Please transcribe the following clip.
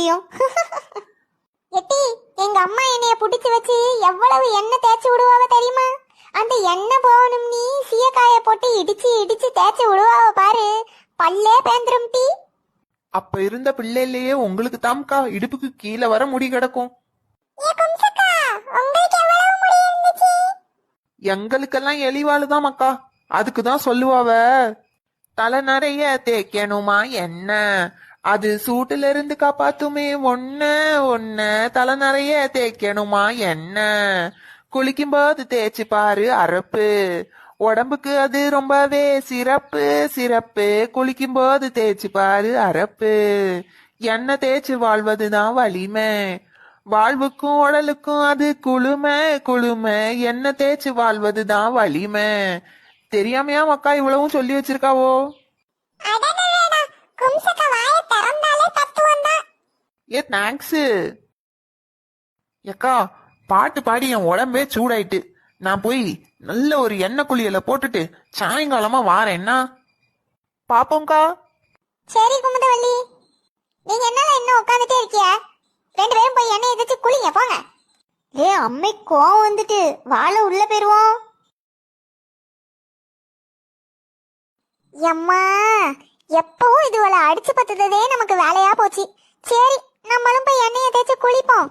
முடியும். எட்டி, எங்க அம்மா என்னைய புடிச்சு வச்சு எவ்வளவு எண்ணெய் தேய்ச்சி விடுவாவ தெரியுமா? அந்த எண்ணெய் போகணும் நீ சீயக்காய போட்டு இடிச்சு இடிச்சு தேய்ச்சி விடுவாவ பாரு, பல்லே பேந்துரும் டீ. அப்ப இருந்த பிள்ளையிலேயே உங்களுக்கு தாம்க்கா இடுப்புக்கு கீழே வர முடி கிடக்கும். எங்களுக்கெல்லாம் எலிவாளுதான் மக்கா. அதுக்குதான் சொல்லுவாவ, தலை நிறைய தேய்க்கணுமா என்ன, அது சூட்டுல இருந்து காப்பாத்துமே ஒன்ன தலை நிறைய தேய்க்கணுமா என்ன, குளிக்கும் போது தேய்ச்சி பாரு அரப்பு, உடம்புக்கு அது ரொம்பவே சிறப்பு சிறப்பு, குளிக்கும் போது தேய்ச்சி பாரு அரப்பு, எண்ணெய் தேய்ச்சி வாழ்வதுதான் வலிமை, வாழ்வுக்கும் உடலுக்கும் அது குளுமை குளுமை, எண்ணெய் தேய்ச்சி வாழ்வதுதான் வலிமை. தெரியாமையா மக்கா இவ்வளவும் சொல்லி வச்சிருக்காவோ? ஏ தேங்க்ஸ். ஏக்கா பாட்டு பாடி என் உடம்பே சூடாயிட்டு, நான் போய் நல்ல ஒரு எண்ணெய் குளியல போட்டுட்டு சாயங்காலமா வாரேன்னா. பாப்போம்க்கா. சரி குமுதவள்ளி, நீங்க என்ன இன்னும் உட்காந்துட்டே இருக்கியா? 2 பேரும் போய் எண்ணெய் எதிர்த்து குளிங்க போங்க. ஏ அம்மை கோவம் வந்துட்டு, வாழை உள்ள போயிருவோம். எம்மா, எப்பவும் இதுவளை அடிச்சு பத்துதே நமக்கு வேலையா போச்சு. சரி, நம்மளும் போய் எண்ணெயை தேய்ச்சி குளிப்போம்.